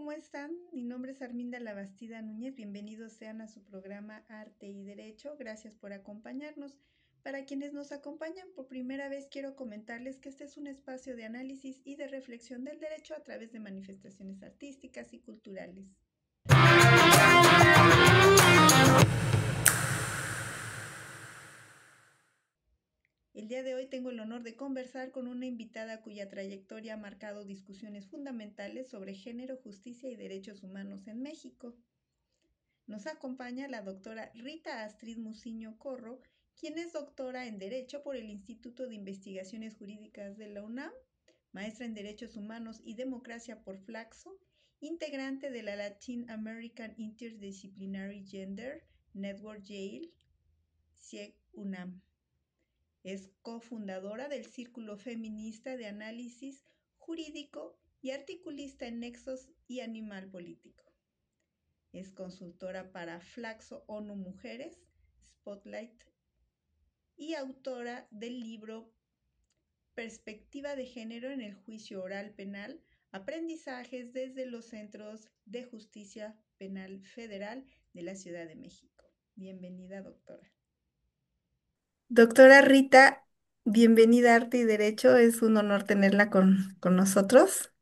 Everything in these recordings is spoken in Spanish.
¿cómo están? Mi nombre es Arminda Labastida Núñez. Bienvenidos sean a su programa Arte y Derecho. Gracias por acompañarnos. Para quienes nos acompañan por primera vez, quiero comentarles que este es un espacio de análisis y de reflexión del derecho a través de manifestaciones artísticas y culturales. El día de hoy tengo el honor de conversar con una invitada cuya trayectoria ha marcado discusiones fundamentales sobre género, justicia y derechos humanos en México. Nos acompaña la doctora Rita Astrid Muciño Corro, quien es doctora en Derecho por el Instituto de Investigaciones Jurídicas de la UNAM, maestra en Derechos Humanos y Democracia por Flaxo, integrante de la Latin American Interdisciplinary Gender Network Yale, CIEG UNAM. Es cofundadora del Círculo Feminista de Análisis Jurídico y articulista en Nexos y Animal Político. Es consultora para Flaxo ONU Mujeres, Spotlight, y autora del libro Perspectiva de Género en el Juicio Oral Penal, Aprendizajes desde los Centros de Justicia Penal Federal de la Ciudad de México. Bienvenida, doctora. Doctora Rita, bienvenida a Arte y Derecho. Es un honor tenerla con nosotros.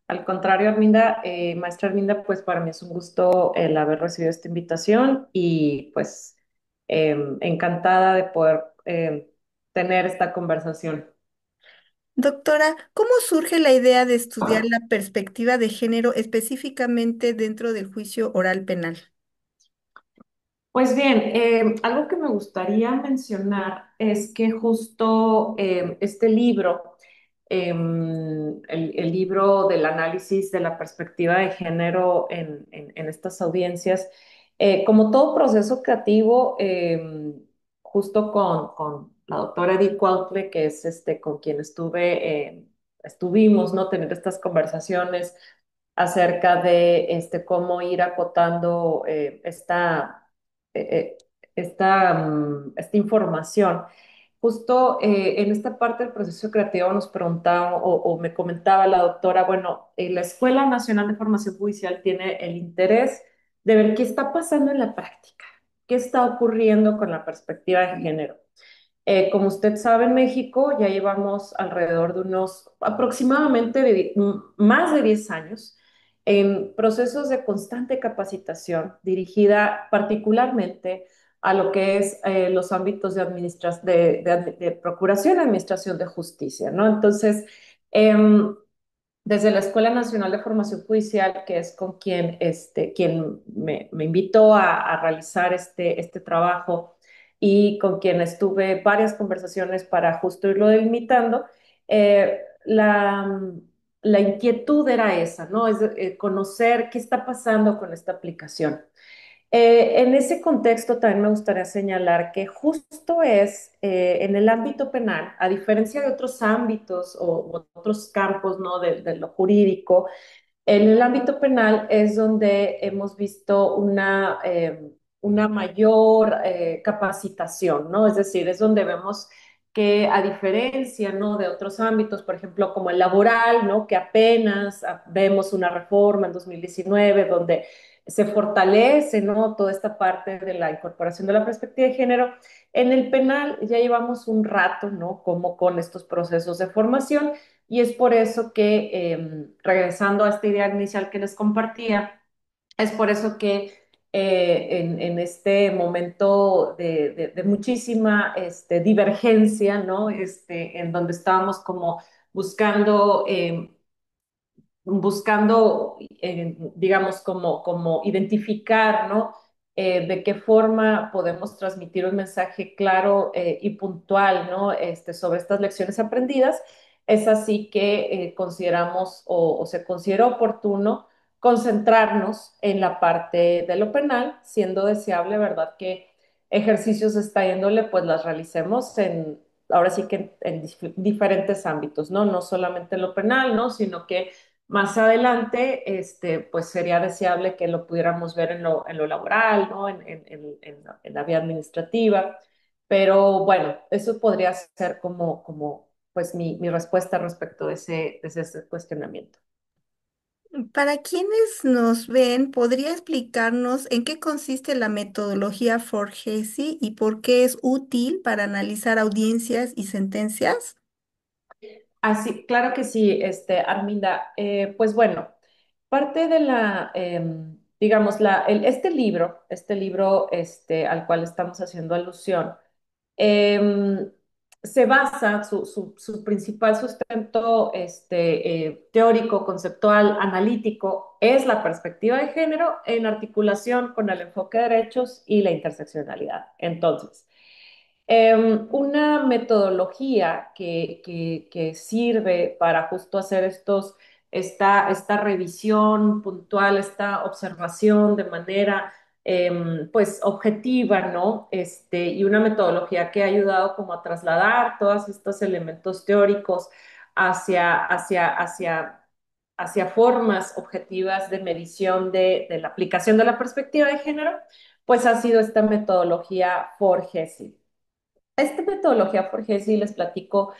Al contrario, Arminda, maestra Arminda, pues para mí es un gusto el haber recibido esta invitación y pues encantada de poder tener esta conversación. Doctora, ¿cómo surge la idea de estudiar la perspectiva de género específicamente dentro del juicio oral penal? Pues bien, algo que me gustaría mencionar es que justo este libro, el libro del análisis de la perspectiva de género en estas audiencias, como todo proceso creativo, justo con la doctora Edith Cuautle, que es con quien estuvimos, ¿no? Tener estas conversaciones acerca de cómo ir acotando eh, esta información. Justo en esta parte del proceso creativo nos preguntaba o me comentaba la doctora, bueno, la Escuela Nacional de Formación Judicial tiene el interés de ver qué está pasando en la práctica, qué está ocurriendo con la perspectiva de género. Como usted sabe, en México ya llevamos alrededor de unos aproximadamente más de 10 años en procesos de constante capacitación dirigida particularmente a lo que es los ámbitos de procuración y administración de justicia, ¿no? Entonces, desde la Escuela Nacional de Formación Judicial, que es con quien me invitó a realizar este trabajo y con quien estuve varias conversaciones para justo irlo delimitando, eh, la, la inquietud era esa, ¿no? Es conocer qué está pasando con esta aplicación. En ese contexto también me gustaría señalar que justo es en el ámbito penal, a diferencia de otros ámbitos o otros campos, ¿no? De lo jurídico, en el ámbito penal es donde hemos visto una mayor capacitación, ¿no? Es decir, es donde vemos que a diferencia, ¿no? De otros ámbitos, por ejemplo, como el laboral, ¿no? Que apenas vemos una reforma en 2019 donde se fortalece, ¿no? Toda esta parte de la incorporación de la perspectiva de género. En el penal ya llevamos un rato, ¿no? Como con estos procesos de formación y es por eso que, regresando a esta idea inicial que les compartía, es por eso que en este momento de muchísima divergencia, ¿no? En donde estábamos como buscando digamos, como identificar, ¿no? De qué forma podemos transmitir un mensaje claro y puntual, ¿no? Sobre estas lecciones aprendidas. Es así que consideramos o se considera oportuno concentrarnos en la parte de lo penal, siendo deseable, ¿verdad? Que ejercicios de esta índole, pues las realicemos ahora sí que en diferentes ámbitos, ¿no? No solamente en lo penal, ¿no? Sino que más adelante, pues sería deseable que lo pudiéramos ver en lo laboral, ¿no? En la vía administrativa. Pero bueno, eso podría ser pues mi respuesta respecto de ese cuestionamiento. Para quienes nos ven, ¿podría explicarnos en qué consiste la metodología Forgesi y por qué es útil para analizar audiencias y sentencias? Así, claro que sí, Arminda. Pues bueno, parte de digamos, este libro al cual estamos haciendo alusión, em, se basa, su principal sustento teórico, conceptual, analítico, es la perspectiva de género en articulación con el enfoque de derechos y la interseccionalidad. Entonces, una metodología que sirve para justo hacer esta revisión puntual, esta observación de manera pues objetiva, ¿no? Y una metodología que ha ayudado como a trasladar todos estos elementos teóricos hacia, hacia, hacia, hacia formas objetivas de medición de la aplicación de la perspectiva de género, pues ha sido esta metodología Forgesi. Esta metodología Forgesi, les platico,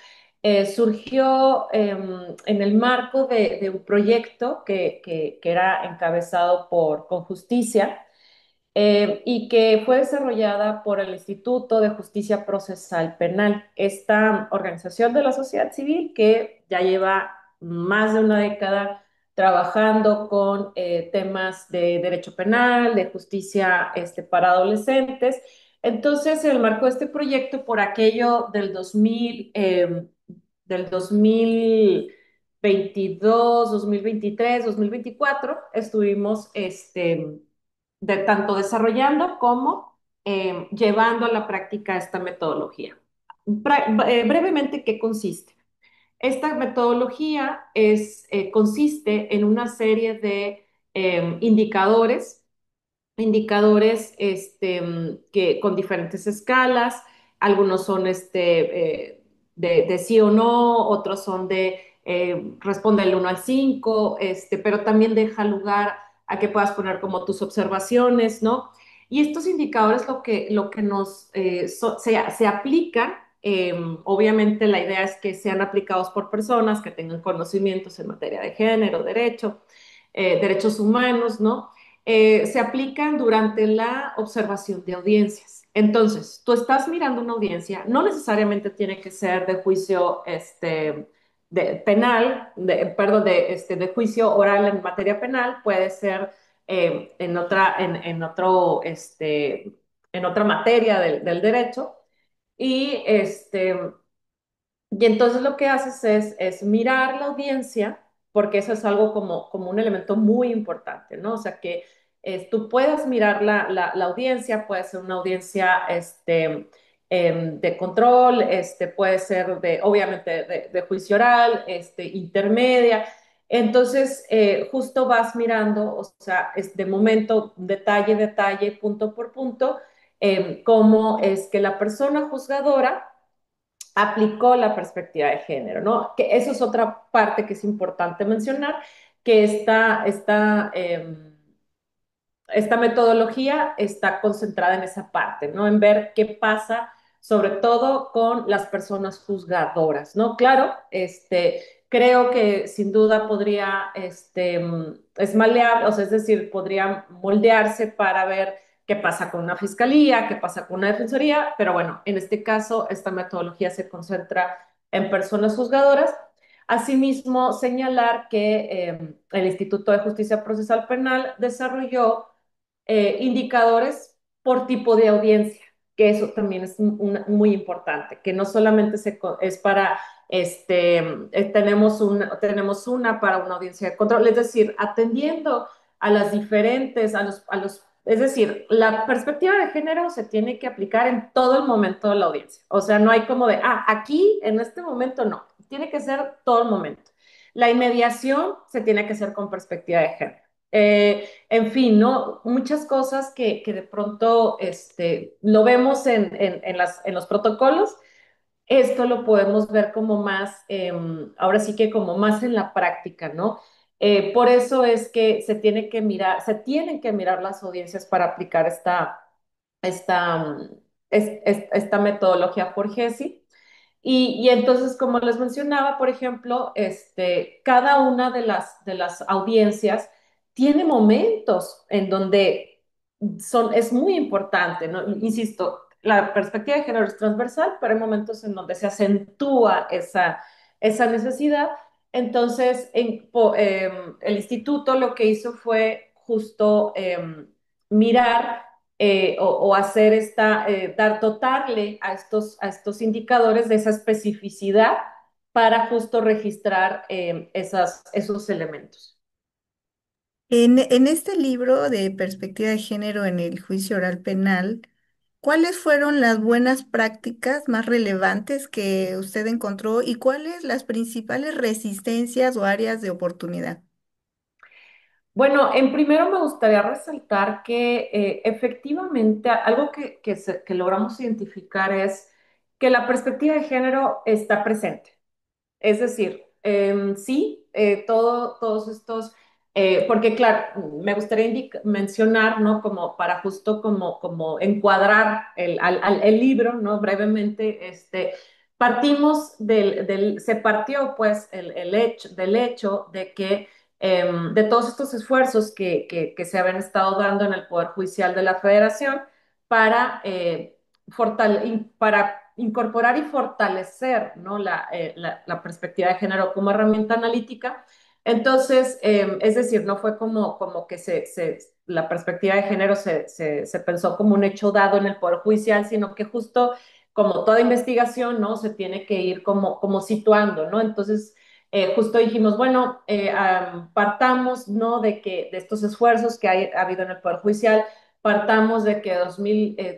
surgió en el marco de un proyecto que era encabezado por Conjusticia y que fue desarrollada por el Instituto de Justicia Procesal Penal, esta organización de la sociedad civil que ya lleva más de una década trabajando con temas de derecho penal, de justicia para adolescentes. Entonces, en el marco de este proyecto, por aquello del 2022, 2023, 2024, estuvimos tanto desarrollando como llevando a la práctica esta metodología. Brevemente, ¿qué consiste? Esta metodología consiste en una serie de indicadores con diferentes escalas, algunos son de sí o no, otros son de responde el 1 al 5, pero también deja lugar a que puedas poner como tus observaciones, ¿no? Y estos indicadores lo que se aplican, obviamente la idea es que sean aplicados por personas que tengan conocimientos en materia de género, derechos humanos, ¿no? Se aplican durante la observación de audiencias. Entonces, tú estás mirando una audiencia, no necesariamente tiene que ser de juicio penal, perdón, de juicio oral en materia penal, puede ser en otra materia del derecho. Y y entonces lo que haces es mirar la audiencia, porque eso es algo como un elemento muy importante, ¿no? O sea, que tú puedas mirar la audiencia, puede ser una audiencia de control, puede ser obviamente de juicio oral, intermedia. Entonces, justo vas mirando, o sea, es de momento, detalle, detalle, punto por punto, cómo es que la persona juzgadora aplicó la perspectiva de género, ¿no? Que eso es otra parte que es importante mencionar, que esta metodología está concentrada en esa parte, ¿no? En ver qué pasa, sobre todo con las personas juzgadoras, ¿no? Claro, creo que sin duda podría, es maleable, o sea, es decir, podría moldearse para ver qué pasa con una fiscalía, qué pasa con una defensoría, pero bueno, en este caso, esta metodología se concentra en personas juzgadoras. Asimismo, señalar que el Instituto de Justicia Procesal Penal desarrolló indicadores por tipo de audiencia, que eso también es muy importante, que no solamente es para, tenemos una para una audiencia de control, es decir, atendiendo a las diferentes, es decir, la perspectiva de género se tiene que aplicar en todo el momento de la audiencia. O sea, no hay como de, aquí, en este momento no. Tiene que ser todo el momento. La inmediación se tiene que hacer con perspectiva de género. En fin, ¿no? Muchas cosas que de pronto lo vemos en los protocolos, esto lo podemos ver como más, ahora sí que como más en la práctica, ¿no? Por eso es que se tienen que mirar las audiencias para aplicar esta, esta metodología por GESI. Y entonces, como les mencionaba, por ejemplo, cada una de las audiencias tiene momentos en donde es muy importante, ¿no? Insisto, la perspectiva de género es transversal, pero hay momentos en donde se acentúa esa necesidad. Entonces, el instituto lo que hizo fue justo mirar o hacer dotarle a estos indicadores de esa especificidad para justo registrar esos elementos. En este libro de perspectiva de género en el juicio oral penal, ¿cuáles fueron las buenas prácticas más relevantes que usted encontró y cuáles las principales resistencias o áreas de oportunidad? Bueno, en primero me gustaría resaltar que efectivamente algo que logramos identificar es que la perspectiva de género está presente. Es decir, sí, todos estos, porque claro, me gustaría mencionar, ¿no? Como para justo como encuadrar el libro, ¿no? Brevemente, se partió pues del hecho de que de todos estos esfuerzos que se habían estado dando en el Poder Judicial de la Federación para para incorporar y fortalecer, ¿no? La perspectiva de género como herramienta analítica. Entonces, es decir, no fue como que la perspectiva de género se pensó como un hecho dado en el Poder Judicial, sino que justo como toda investigación, ¿no? Se tiene que ir como situando, ¿no? Entonces, justo dijimos, bueno, partamos, ¿no? De estos esfuerzos que ha habido en el Poder Judicial, partamos de que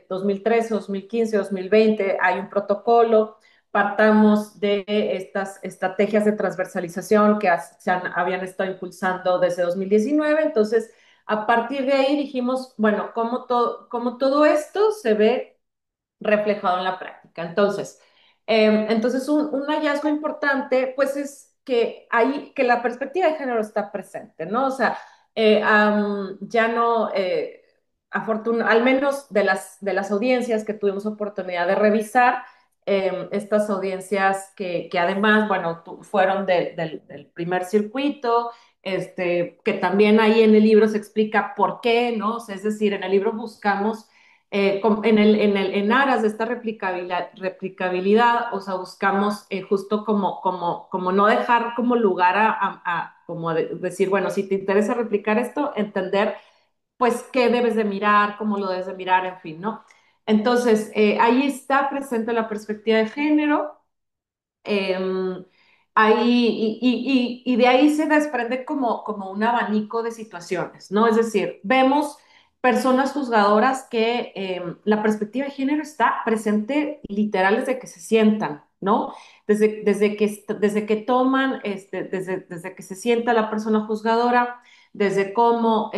2013, 2015, 2020 hay un protocolo, partamos de estas estrategias de transversalización que habían estado impulsando desde 2019. Entonces, a partir de ahí dijimos, bueno, cómo todo esto se ve reflejado en la práctica. Entonces un hallazgo importante, pues es que la perspectiva de género está presente, ¿no? O sea, ya no, al menos de las audiencias que tuvimos oportunidad de revisar, estas audiencias que además, bueno, fueron del primer circuito, que también ahí en el libro se explica por qué, ¿no? O sea, es decir, en el libro buscamos en aras de esta replicabilidad, o sea, buscamos justo como no dejar como lugar como decir, bueno, si te interesa replicar esto, entender pues qué debes de mirar, cómo lo debes de mirar, en fin, ¿no? Entonces, ahí está presente la perspectiva de género. Eh, y de ahí se desprende como un abanico de situaciones, ¿no? Es decir, vemos personas juzgadoras que la perspectiva de género está presente literal desde que se sientan, ¿no? Desde que toman, desde que se sienta la persona juzgadora, desde cómo,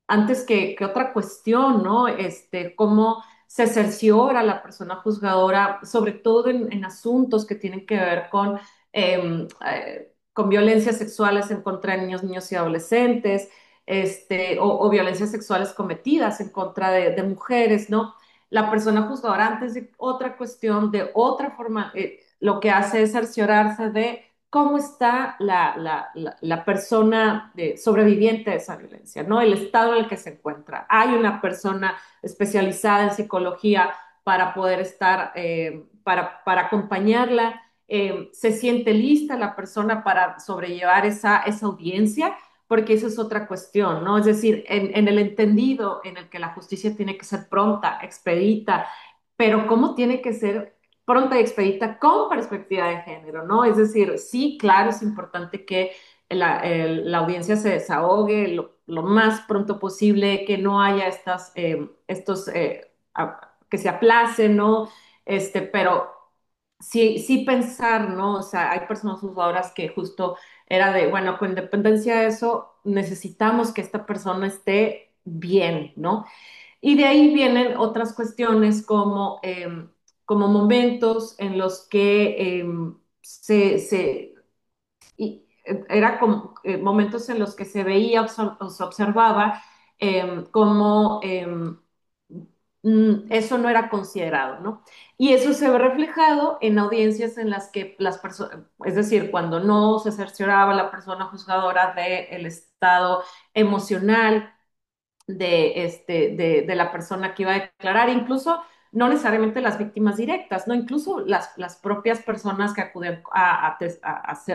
antes que otra cuestión, ¿no? Cómo se cerciora a la persona juzgadora, sobre todo en asuntos que tienen que ver con violencias sexuales en contra de niños, niños y adolescentes, o violencias sexuales cometidas en contra de mujeres, ¿no? La persona juzgadora, antes de otra cuestión, de otra forma, lo que hace es cerciorarse de cómo está la persona sobreviviente de esa violencia, ¿no? El estado en el que se encuentra. Hay una persona especializada en psicología para poder para acompañarla. Se siente lista la persona para sobrellevar esa audiencia, porque esa es otra cuestión, ¿no? Es decir, en el entendido en el que la justicia tiene que ser pronta, expedita, pero ¿cómo tiene que ser pronta y expedita con perspectiva de género, ¿no? Es decir, sí, claro, es importante que la audiencia se desahogue lo más pronto posible, que no haya que se aplacen, ¿no? Pero sí pensar, ¿no? O sea, hay personas juzgadoras que justo era de, bueno, con independencia de eso, necesitamos que esta persona esté bien, ¿no? Y de ahí vienen otras cuestiones como momentos en los que era como momentos en los que se veía o se observaba como eso no era considerado, ¿no? Y eso se ve reflejado en audiencias en las que las personas, es decir, cuando no se cercioraba la persona juzgadora del estado emocional de la persona que iba a declarar, incluso no necesariamente las víctimas directas, ¿no? Incluso las propias personas que acuden a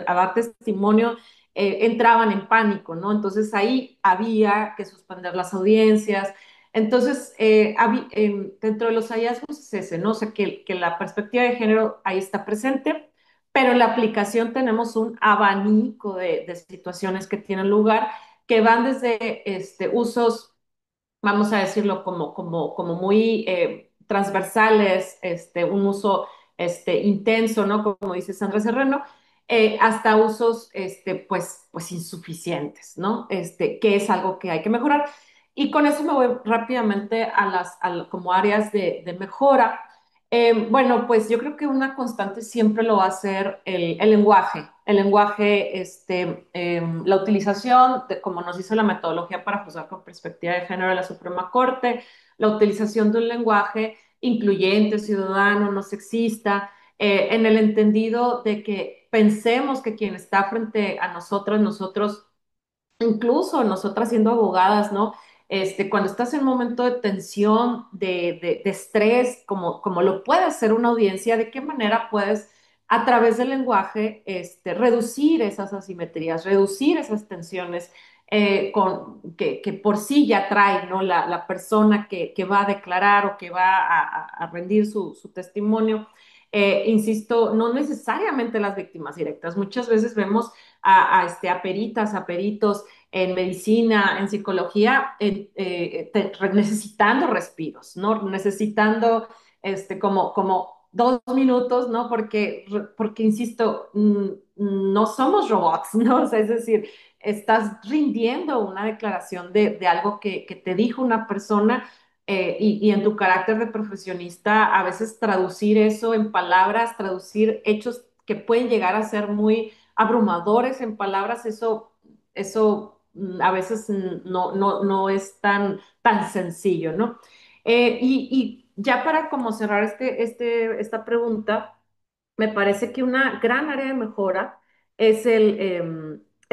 dar testimonio entraban en pánico, ¿no? Entonces ahí había que suspender las audiencias. Entonces, dentro de los hallazgos es ese, ¿no? O sea, que la perspectiva de género ahí está presente, pero en la aplicación tenemos un abanico de situaciones que tienen lugar que van desde usos, vamos a decirlo, como muy transversales, un uso intenso, ¿no? Como dice Sandra Serrano, hasta usos pues insuficientes, ¿no? Que es algo que hay que mejorar. Y con eso me voy rápidamente como áreas de mejora. Bueno, pues yo creo que una constante siempre lo va a ser el lenguaje. El lenguaje, la utilización, como nos dice la metodología para juzgar con perspectiva de género de la Suprema Corte, la utilización de un lenguaje incluyente, ciudadano, no sexista, en el entendido de que pensemos que quien está frente a nosotros, incluso nosotras siendo abogadas, ¿no? Cuando estás en un momento de tensión, de estrés, como lo puede hacer una audiencia, ¿de qué manera puedes, a través del lenguaje, reducir esas asimetrías, reducir esas tensiones que por sí ya trae, ¿no? La persona que va a declarar o que va a rendir su testimonio. Insisto, no necesariamente las víctimas directas. Muchas veces vemos a peritas, a peritos en medicina, en psicología, necesitando respiros, ¿no? Necesitando como 2 minutos, ¿no? Porque insisto, no somos robots, ¿no? O sea, es decir, estás rindiendo una declaración de algo que te dijo una persona y en tu carácter de profesionista, a veces traducir eso en palabras, traducir hechos que pueden llegar a ser muy abrumadores en palabras, eso a veces no es tan sencillo, ¿no? Y ya para como cerrar esta pregunta, me parece que una gran área de mejora es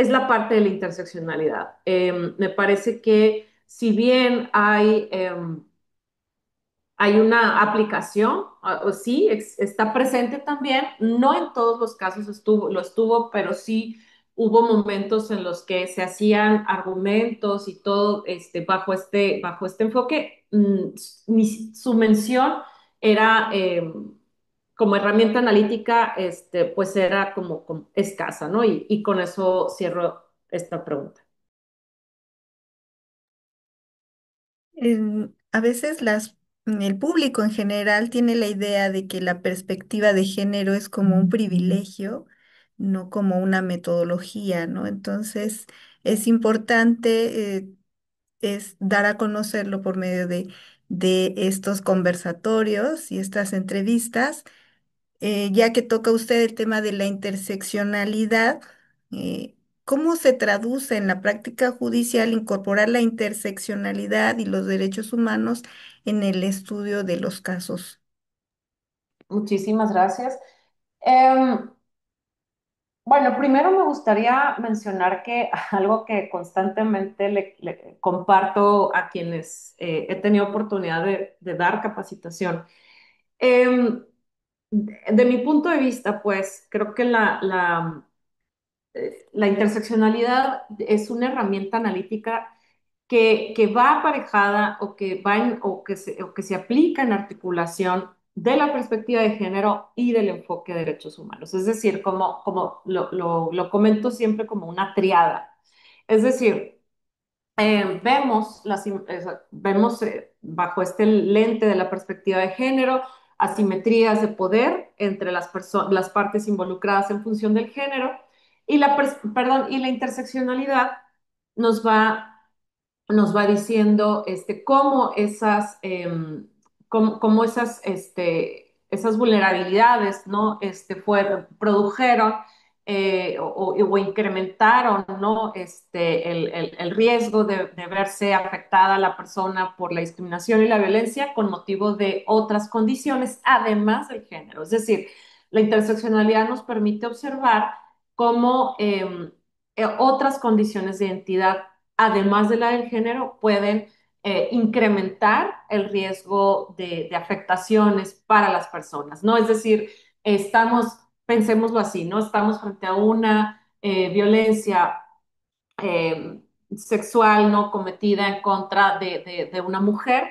la parte de la interseccionalidad. Me parece que si bien hay una aplicación, sí, está presente también. No en todos los casos lo estuvo, pero sí hubo momentos en los que se hacían argumentos y todo bajo este enfoque. Su mención era como herramienta analítica, pues era como escasa, ¿no? Y con eso cierro esta pregunta. A veces el público en general tiene la idea de que la perspectiva de género es como un privilegio, no como una metodología, ¿no? Entonces, es importante es dar a conocerlo por medio de estos conversatorios y estas entrevistas, ya que toca usted el tema de la interseccionalidad. ¿Cómo se traduce en la práctica judicial incorporar la interseccionalidad y los derechos humanos en el estudio de los casos? Muchísimas gracias. Em, Bueno, primero me gustaría mencionar que algo que constantemente le comparto a quienes he tenido oportunidad de dar capacitación. em, de mi punto de vista, pues creo que la interseccionalidad es una herramienta analítica que va aparejada o que se aplica en articulación de la perspectiva de género y del enfoque de derechos humanos. Es decir, como lo comento siempre como una triada. Es decir, vemos bajo este lente de la perspectiva de género asimetrías de poder entre las partes involucradas en función del género y la interseccionalidad nos va diciendo cómo esas vulnerabilidades, ¿no? Produjeron o incrementaron, ¿no? El riesgo de verse afectada la persona por la discriminación y la violencia con motivo de otras condiciones, además del género. Es decir, la interseccionalidad nos permite observar cómo otras condiciones de identidad, además de la del género, pueden incrementar el riesgo de afectaciones para las personas, ¿no? Es decir, estamos, pensémoslo así, ¿no? Estamos frente a una violencia eh, sexual no cometida en contra de una mujer,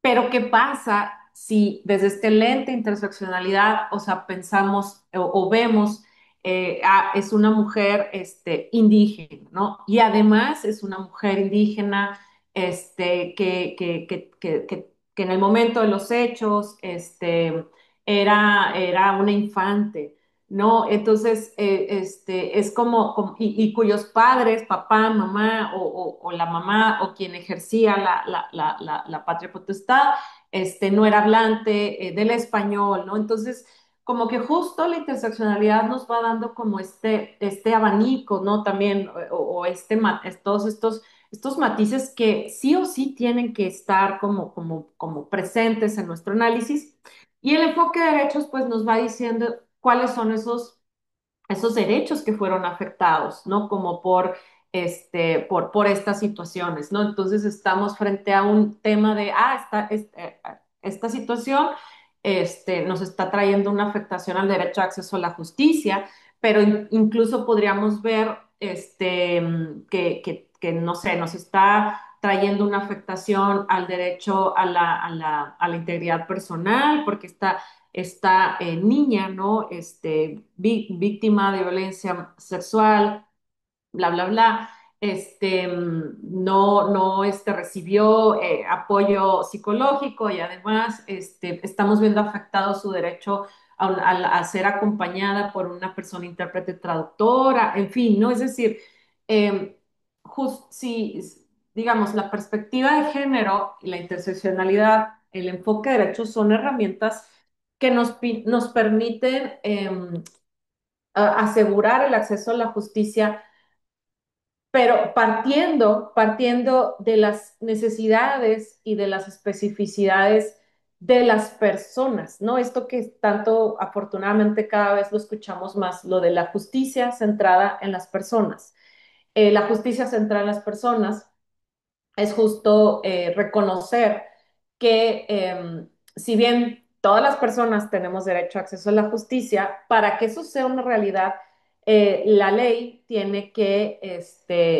pero ¿qué pasa si desde este lente interseccionalidad, o sea, pensamos o vemos, es una mujer indígena, ¿no? Y además es una mujer indígena que en el momento de los hechos era una infante. ¿No? Entonces, es y cuyos padres, papá, mamá o la mamá o quien ejercía la patria potestad, no era hablante del español, ¿no? Entonces, como que justo la interseccionalidad nos va dando como este abanico, ¿no? También, todos estos matices que sí o sí tienen que estar como presentes en nuestro análisis. Y el enfoque de derechos, pues, nos va diciendo cuáles son esos derechos que fueron afectados, ¿no? Como por estas situaciones, ¿no? Entonces estamos frente a un tema de, esta situación nos está trayendo una afectación al derecho de acceso a la justicia, pero incluso podríamos ver que, no sé, nos está trayendo una afectación al derecho a la integridad personal, porque esta niña, ¿no? Víctima de violencia sexual, bla, bla, bla, no recibió apoyo psicológico y además estamos viendo afectado su derecho a ser acompañada por una persona intérprete traductora, en fin, ¿no? Es decir, eh, si, digamos, la perspectiva de género y la interseccionalidad, el enfoque de derechos son herramientas que nos permiten asegurar el acceso a la justicia, pero partiendo de las necesidades y de las especificidades de las personas, ¿no? Esto que tanto afortunadamente cada vez lo escuchamos más, lo de la justicia centrada en las personas. La justicia centrada en las personas es justo reconocer que si bien todas las personas tenemos derecho a acceso a la justicia, para que eso sea una realidad, la ley tiene que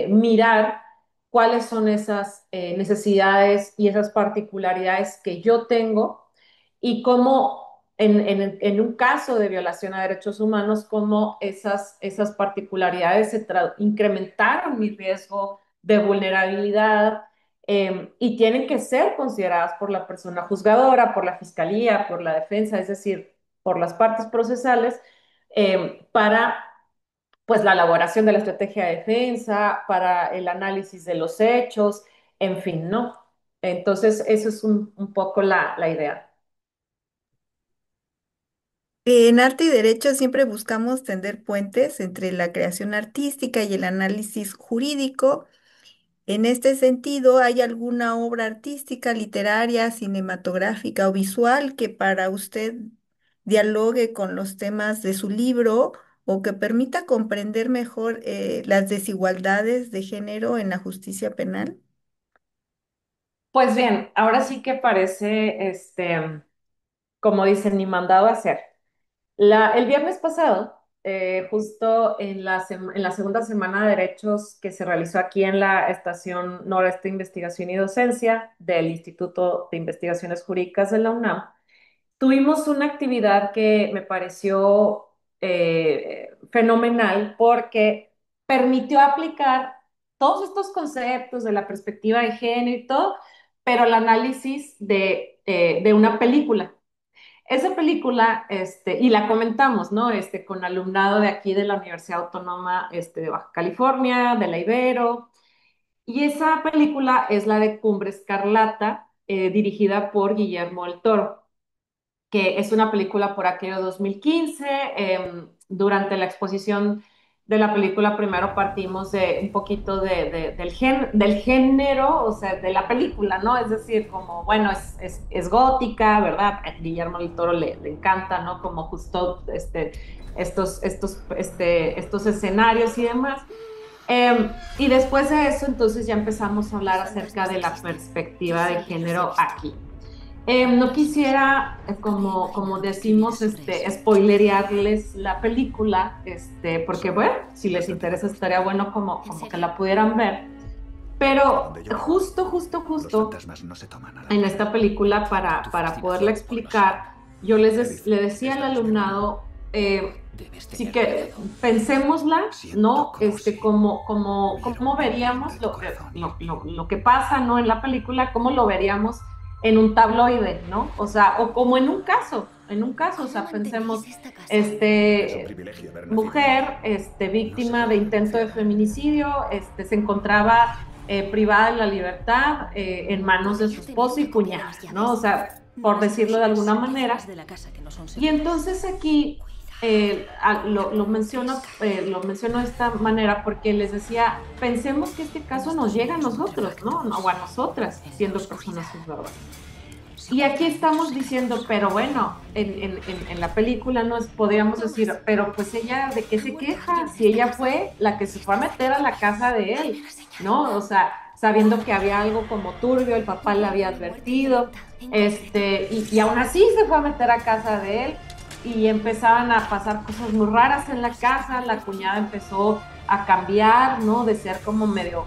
mirar cuáles son esas necesidades y esas particularidades que yo tengo y cómo en un caso de violación a derechos humanos, cómo esas particularidades incrementaron mi riesgo de vulnerabilidad, y tienen que ser consideradas por la persona juzgadora, por la fiscalía, por la defensa, es decir, por las partes procesales, para pues la elaboración de la estrategia de defensa, para el análisis de los hechos, en fin, ¿no? Entonces, eso es un poco la idea. En arte y derecho siempre buscamos tender puentes entre la creación artística y el análisis jurídico. En este sentido, ¿hay alguna obra artística, literaria, cinematográfica o visual que para usted dialogue con los temas de su libro o que permita comprender mejor las desigualdades de género en la justicia penal? Pues bien, ahora sí que parece, como dicen, ni mandado a hacer. El viernes pasado, justo en la segunda semana de derechos que se realizó aquí en la Estación Noreste de Investigación y Docencia del Instituto de Investigaciones Jurídicas de la UNAM, tuvimos una actividad que me pareció fenomenal porque permitió aplicar todos estos conceptos de la perspectiva de género y todo, pero el análisis de una película. Esa película, y la comentamos, ¿no? Con alumnado de aquí de la Universidad Autónoma, de Baja California, de la Ibero. Y esa película es la de Cumbre Escarlata, dirigida por Guillermo del Toro, que es una película por aquello 2015, durante la exposición. de la película primero partimos de un poquito del género, o sea, de la película, ¿no? Es decir, como, bueno, es gótica, ¿verdad? A Guillermo del Toro le encanta, ¿no? Como justo estos escenarios y demás. Y después de eso, entonces ya empezamos a hablar acerca de la perspectiva de género aquí. No quisiera, como decimos, spoilerearles la película, porque bueno, si les interesa estaría bueno como que la pudieran ver. Pero justo en esta película, para poderla explicar, le decía al alumnado, sí que pensémosla, ¿no? Cómo veríamos lo que pasa, ¿no? En la película, cómo lo veríamos en un tabloide, ¿no? O sea, o como en un caso, o sea, pensemos, mujer, víctima de intento de feminicidio, se encontraba privada de la libertad en manos de su esposo y cuñada, ¿no? O sea, por decirlo de alguna manera. Y entonces aquí lo menciono de esta manera porque les decía, pensemos que este caso nos llega a nosotros, ¿no? O a nosotras, siendo personas juzgadas. Y aquí estamos diciendo, pero bueno, en la película podríamos decir, pero pues ella, ¿de qué se queja? Si ella fue la que se fue a meter a la casa de él, ¿no? O sea, sabiendo que había algo como turbio, el papá le había advertido, y aún así se fue a meter a casa de él y empezaban a pasar cosas muy raras en la casa, la cuñada empezó a cambiar, ¿no? De ser como medio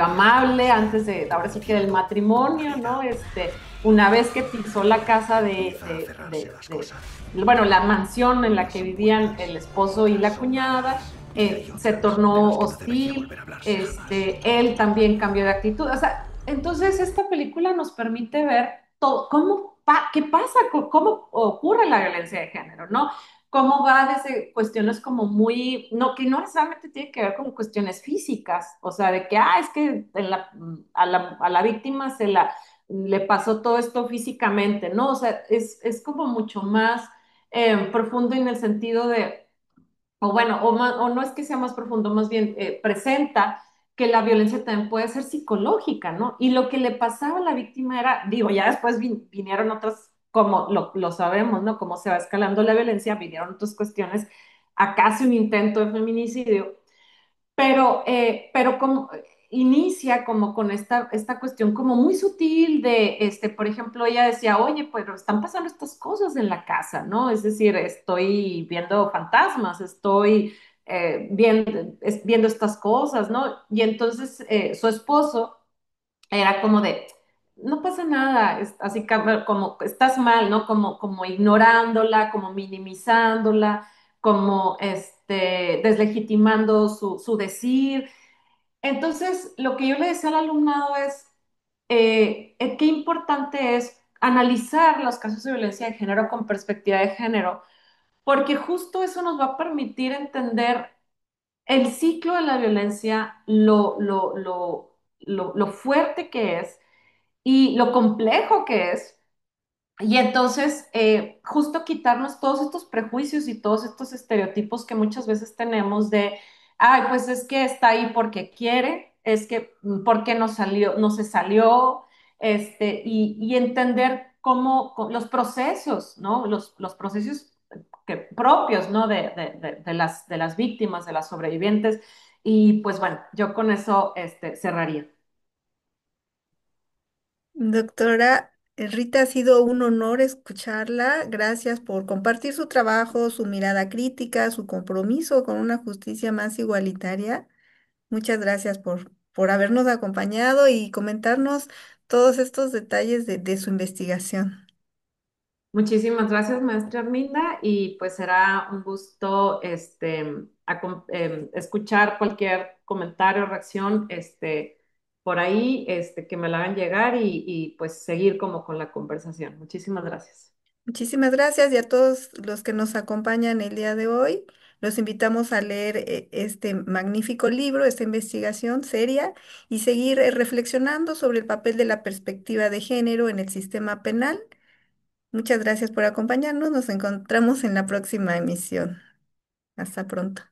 amable antes ahora sí que del matrimonio, ¿no? Una vez que pisó la casa bueno, la mansión en la que vivían el esposo y la cuñada, se tornó hostil, él también cambió de actitud, o sea, entonces esta película nos permite ver todo, qué pasa, cómo ocurre la violencia de género, ¿no? Cómo va desde cuestiones como muy, no, que no necesariamente tiene que ver con cuestiones físicas, o sea, de que, es que a la víctima le pasó todo esto físicamente, ¿no? O sea, es como mucho más profundo en el sentido de, o bueno, o no es que sea más profundo, más bien presenta que la violencia también puede ser psicológica, ¿no? Y lo que le pasaba a la víctima era, digo, ya después vinieron otras, como lo sabemos, ¿no? Cómo se va escalando la violencia, vinieron otras cuestiones, a casi un intento de feminicidio, pero como inicia como con esta cuestión como muy sutil de, por ejemplo, ella decía, oye, pues están pasando estas cosas en la casa, ¿no? Es decir, estoy viendo fantasmas, estoy viendo estas cosas, ¿no? Y entonces su esposo era como de, no pasa nada, así como estás mal, ¿no? Como ignorándola, como minimizándola, como deslegitimando su decir. Entonces, lo que yo le decía al alumnado es, qué importante es analizar los casos de violencia de género con perspectiva de género, porque justo eso nos va a permitir entender el ciclo de la violencia, lo fuerte que es y lo complejo que es. Y entonces, justo quitarnos todos estos prejuicios y todos estos estereotipos que muchas veces tenemos de, ay, pues es que está ahí porque quiere, es que porque no salió, no se salió, y entender los procesos, ¿no? Los procesos propios, ¿no? De las víctimas, de las sobrevivientes. Y pues bueno, yo con eso, cerraría. Doctora Rita, ha sido un honor escucharla. Gracias por compartir su trabajo, su mirada crítica, su compromiso con una justicia más igualitaria. Muchas gracias por habernos acompañado y comentarnos todos estos detalles de su investigación. Muchísimas gracias, maestra Arminda, y pues será un gusto escuchar cualquier comentario, reacción, por ahí, que me la hagan llegar y pues seguir como con la conversación. Muchísimas gracias. Muchísimas gracias y a todos los que nos acompañan el día de hoy. Los invitamos a leer este magnífico libro, esta investigación seria y seguir reflexionando sobre el papel de la perspectiva de género en el sistema penal. Muchas gracias por acompañarnos. Nos encontramos en la próxima emisión. Hasta pronto.